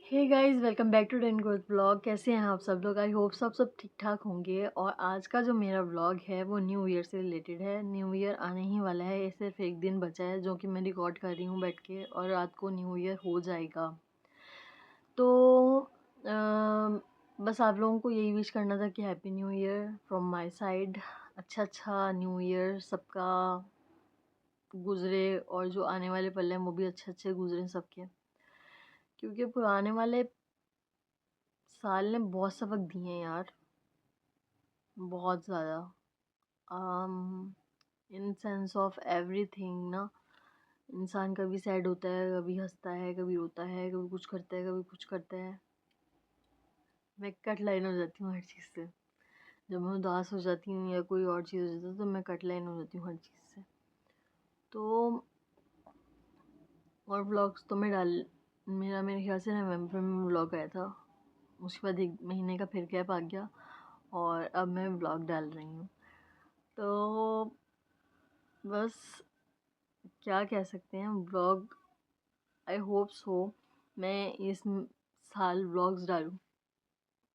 Hey guys, welcome back to den growth blog. कैसे हैं आप सब लोग? आई होप सब ठीक ठाक होंगे। और आज का जो मेरा ब्लॉग है वो न्यू ईयर से रिलेटेड है। न्यू ईयर आने ही वाला है, सिर्फ एक दिन बचा है जो कि मैं रिकॉर्ड कर रही हूँ बैठ के, और रात को न्यू ईयर हो जाएगा। तो बस आप लोगों को यही विश करना था कि happy new year from my side. अच्छा न्यू ईयर सबका गुजरे, और जो आने वाले पल हैं वो भी अच्छे गुजरे सबके, क्योंकि पुराने वाले साल ने बहुत सबक दिए हैं यार, बहुत ज़्यादा। इन सेंस ऑफ एवरीथिंग ना, इंसान कभी सैड होता है, कभी हंसता है, कभी रोता है, कभी कुछ करता है, कभी कुछ करता है। मैं कट लाइन हो जाती हूँ हर चीज़ से। जब मैं उदास हो जाती हूँ या कोई और चीज़ हो जाती है तो मैं कट लाइन हो जाती हूँ हर चीज़ से। तो और व्लॉग्स तो मैं मेरे ख्याल से नवंबर में व्लॉग आया था, उसके बाद 1 महीने का फिर गैप आ गया, और अब मैं व्लॉग डाल रही हूँ। तो बस क्या कह सकते हैं, व्लॉग आई होप सो मैं इस साल व्लॉग्स डालूँ,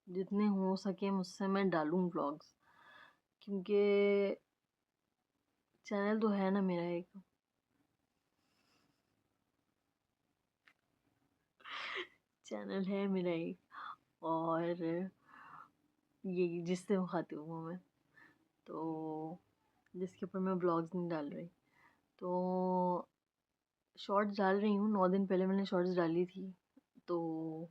जितने हो सके मुझसे मैं डालूँ व्लॉग्स, क्योंकि चैनल तो है ना मेरा एक। चैनल है मेरा एक, और ये जिससे वो खाती हूँ मैं, तो जिसके ऊपर मैं ब्लॉग्स नहीं डाल रही, तो शॉर्ट्स डाल रही हूँ। 9 दिन पहले मैंने शॉर्ट्स डाली थी, तो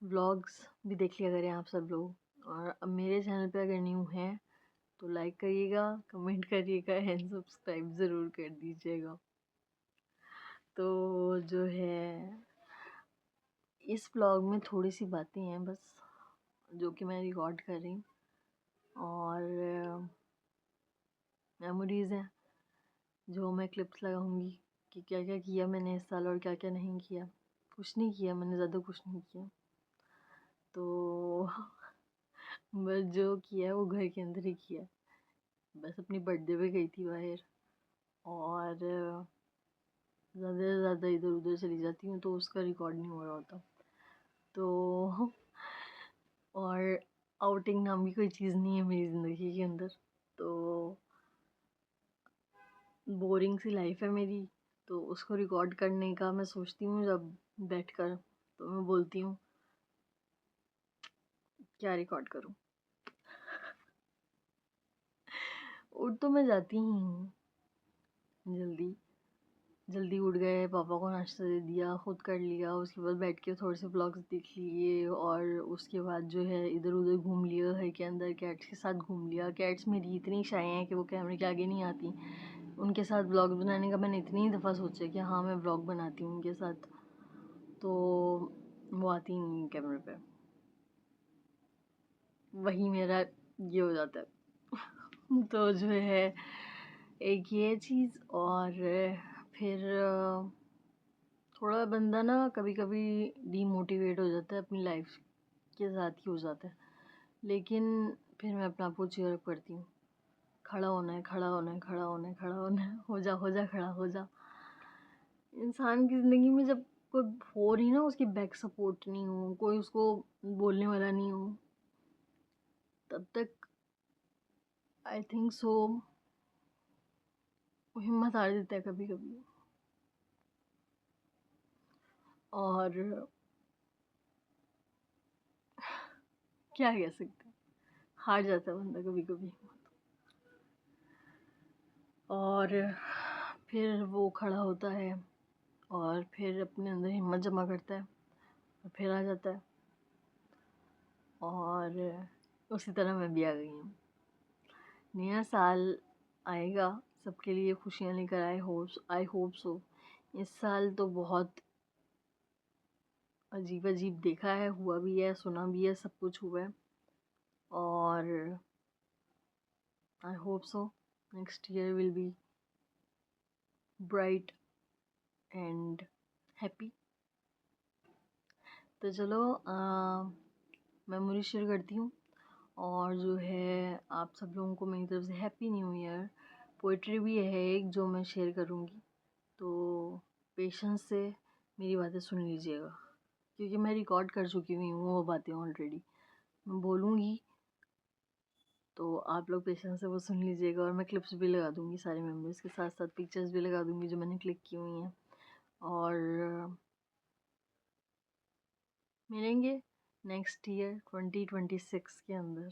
व्लॉग्स भी देख लिया करें आप सब लोग। और अब मेरे चैनल पे अगर न्यू हैं तो लाइक करिएगा, कमेंट करिएगा एंड सब्सक्राइब ज़रूर कर दीजिएगा। तो जो है, इस व्लॉग में थोड़ी सी बातें हैं बस, जो कि मैं रिकॉर्ड कर रही हूँ, और मेमोरीज़ हैं जो मैं क्लिप्स लगाऊंगी कि क्या क्या किया मैंने इस साल और क्या क्या नहीं किया। कुछ नहीं किया मैंने, ज़्यादा कुछ नहीं किया। तो बस जो किया वो घर के अंदर ही किया। बस अपनी बर्थडे पे गई थी बाहर, और ज़्यादा से ज़्यादा इधर उधर चली जाती हूँ तो उसका रिकॉर्ड नहीं हो रहा होता। तो और आउटिंग नाम की कोई चीज़ नहीं है मेरी ज़िंदगी के अंदर, तो बोरिंग सी लाइफ है मेरी। तो उसको रिकॉर्ड करने का मैं सोचती हूँ जब बैठकर, तो मैं बोलती हूँ क्या रिकॉर्ड करूँ। उठ तो मैं जाती ही हूँ, जल्दी जल्दी उठ गए, पापा को नाश्ता दे दिया, खुद कर लिया, उसके बाद बैठ के थोड़े से ब्लॉग्स देख लिए, और उसके बाद जो है इधर उधर घूम लिया, घर के अंदर कैट्स के साथ घूम लिया। कैट्स मेरी इतनी शाय हैं कि वो कैमरे के आगे नहीं आती। उनके साथ ब्लॉग बनाने का मैंने इतनी दफ़ा सोचा कि हाँ मैं ब्लॉग बनाती हूँ उनके साथ, तो वो आती ही नहीं कैमरे पे। वही मेरा ये हो जाता है। तो जो है एक ये चीज़, और फिर थोड़ा बंदा ना कभी कभी डीमोटिवेट हो जाता है, अपनी लाइफ के साथ ही हो जाता है। लेकिन फिर मैं अपने आप को चीयर अप करती हूँ, खड़ा होना है, खड़ा होना है, खड़ा होना है, खड़ा होना है, हो जा खड़ा हो जा। इंसान की ज़िंदगी में जब कोई हो रही ना, उसकी बैक सपोर्ट नहीं हो, कोई उसको बोलने वाला नहीं हो, तब तक आई थिंक सो वो हिम्मत हार देता है कभी कभी। और क्या कह सकते हैं, हार जाता है बंदा कभी कभी। और फिर वो खड़ा होता है, और फिर अपने अंदर हिम्मत जमा करता है, और फिर आ जाता है। और उसी तरह मैं भी आ गई हूँ। नया साल आएगा, सबके लिए खुशियाँ लेकर आई होप सो। इस साल तो बहुत अजीब अजीब देखा है, हुआ भी है, सुना भी है, सब कुछ हुआ है। और I hope so next year will be bright and happy. तो चलो मेमोरी शेयर करती हूँ, और जो है आप सब लोगों को मेरी तरफ से हैप्पी न्यू ईयर। पोइट्री भी है एक जो मैं शेयर करूँगी, तो पेशेंस से मेरी बातें सुन लीजिएगा, क्योंकि मैं रिकॉर्ड कर चुकी हुई हूँ वो बातें ऑलरेडी। मैं बोलूँगी तो आप लोग पेशेंस से वो सुन लीजिएगा, और मैं क्लिप्स भी लगा दूँगी सारे मेम्बर्स के साथ साथ, पिक्चर्स भी लगा दूँगी जो मैंने क्लिक की हुई हैं। और मिलेंगे नेक्स्ट ईयर 2026 के अंदर।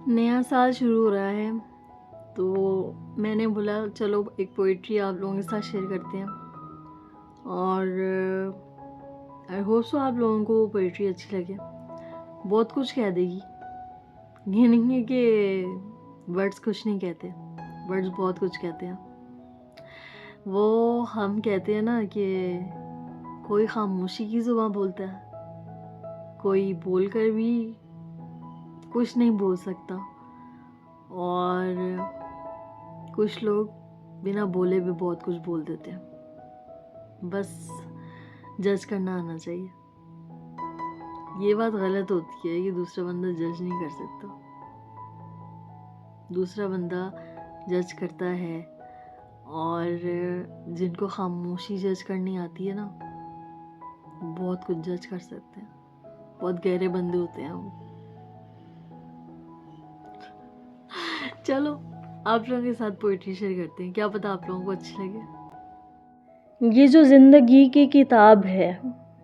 नया साल शुरू हो रहा है तो मैंने बोला चलो एक पोइट्री आप लोगों के साथ शेयर करते हैं, और आई होप सो आप लोगों को वो पोइट्री अच्छी लगे। बहुत कुछ कह देगी, ये नहीं है कि वर्ड्स कुछ नहीं कहते, वर्ड्स बहुत कुछ कहते हैं। वो हम कहते हैं ना कि कोई खामोशी की जुबान बोलता है, कोई बोलकर भी कुछ नहीं बोल सकता, और कुछ लोग बिना बोले भी बहुत कुछ बोल देते हैं। बस जज करना आना चाहिए। ये बात गलत होती है कि दूसरा बंदा जज नहीं कर सकता। दूसरा बंदा जज करता है, और जिनको खामोशी जज करनी आती है ना, बहुत कुछ जज कर सकते हैं। बहुत गहरे बंदे होते हैं वो। चलो आप लोगों के साथ पोइट्री शेयर करते हैं, क्या पता आप लोगों को अच्छी लगे। ये जो जिंदगी की किताब है,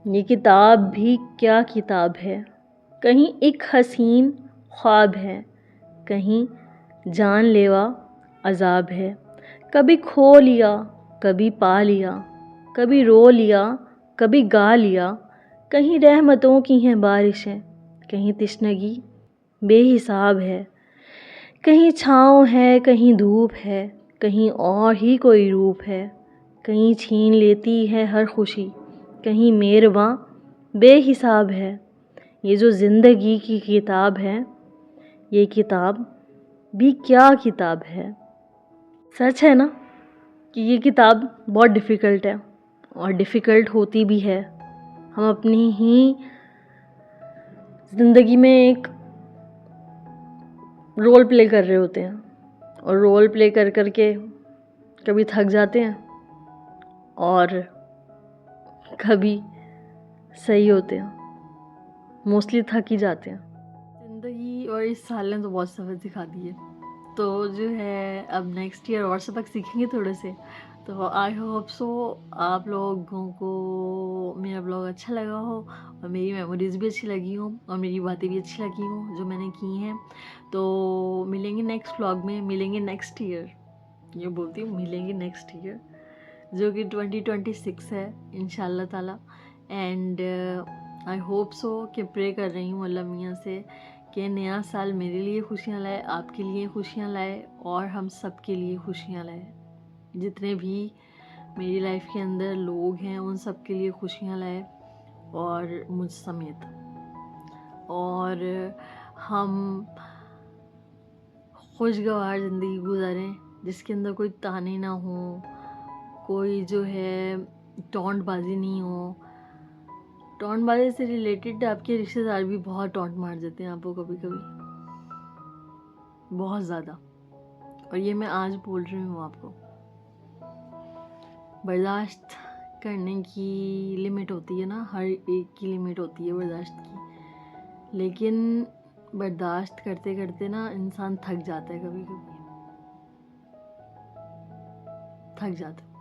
ये किताब भी क्या किताब है। कहीं एक हसीन ख्वाब है, कहीं जानलेवा अजाब है। कभी खो लिया, कभी पा लिया, कभी रो लिया, कभी गा लिया। कहीं रहमतों की हैं बारिशें, कहीं तिश्नगी बेहिसाब है। कहीं छाँव है, कहीं धूप है, कहीं और ही कोई रूप है। कहीं छीन लेती है हर खुशी, कहीं मेहरबां बेहिसाब है। ये जो ज़िंदगी की किताब है, ये किताब भी क्या किताब है। सच है ना कि ये किताब बहुत डिफ़िकल्ट है, और डिफ़िकल्ट होती भी है। हम अपनी ही ज़िंदगी में एक रोल प्ले कर रहे होते हैं, और रोल प्ले कर कर के कभी थक जाते हैं और कभी सही होते हैं। मोस्टली थक ही जाते हैं। ज़िंदगी और इस साल ने तो बहुत सबक सिखा दिए, तो जो है अब नेक्स्ट ईयर और सबक सीखेंगे थोड़े से। तो आई होप सो आप लोगों को मेरा ब्लॉग अच्छा लगा हो, और मेरी मेमोरीज़ भी अच्छी लगी हो, और मेरी बातें भी अच्छी लगी हो जो मैंने की हैं। तो मिलेंगे नेक्स्ट ब्लॉग में, मिलेंगे नेक्स्ट ईयर, ये बोलती हूँ मिलेंगे नेक्स्ट ईयर जो कि 2026 है इंशाल्लाह ताला। एंड आई होप सो कि प्रे कर रही हूँ अल्लाह मियाँ से कि नया साल मेरे लिए खुशियाँ लाए, आपके लिए खुशियाँ लाए, और हम सब के लिए खुशियाँ लाए। जितने भी मेरी लाइफ के अंदर लोग हैं उन सब के लिए खुशियाँ लाए, और मुझ समेत। और हम खुशगवार ज़िंदगी गुजारें, जिसके अंदर कोई ताने ना हो, कोई जो है टॉन्टबाजी नहीं हो। टॉन्टबाजी से रिलेटेड आपके रिश्तेदार भी बहुत टॉन्ट मार देते हैं आपको कभी कभी, बहुत ज़्यादा। और ये मैं आज बोल रही हूँ आपको। बर्दाश्त करने की लिमिट होती है ना, हर एक की लिमिट होती है बर्दाश्त की, लेकिन बर्दाश्त करते करते ना इंसान थक जाता है, कभी कभी थक जाता है।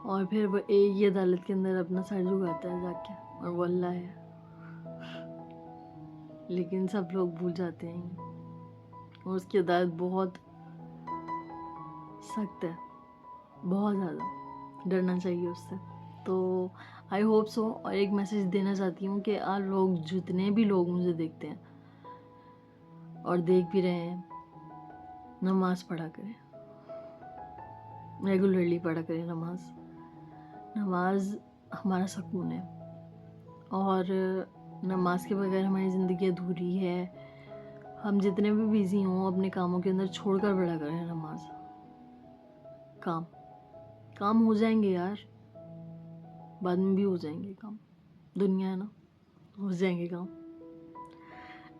और फिर वो एक ही अदालत के अंदर अपना सर झुकाता है जाके, और वो अल्लाह है। लेकिन सब लोग भूल जाते हैं, और उसकी अदालत बहुत सख्त है, बहुत ज़्यादा, डरना चाहिए उससे। तो आई होप सो। और एक मैसेज देना चाहती हूँ कि आप लोग, जितने भी लोग मुझे देखते हैं और देख भी रहे हैं, नमाज़ पढ़ा करें, रेगुलरली पढ़ा करें नमाज़। नमाज हमारा सुकून है, और नमाज के बगैर हमारी ज़िंदगी अधूरी है। हम जितने भी बिज़ी हों अपने कामों के अंदर, छोड़कर पढ़ा करें नमाज। काम हो जाएंगे यार, बाद में भी हो जाएंगे काम, दुनिया है ना, हो जाएंगे काम।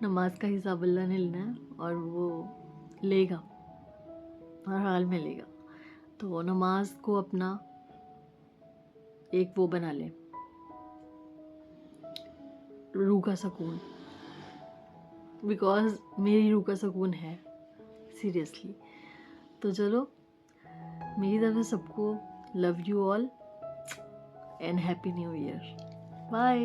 नमाज का हिसाब अल्लाह ने लेना है, और वो लेगा, हर हाल में लेगा। तो नमाज को अपना एक वो बना ले, रूह का सुकून। बिकॉज मेरी रूह का सुकून है, सीरियसली। तो चलो, मेरी तरफ से सबको love you all and happy new year. Bye.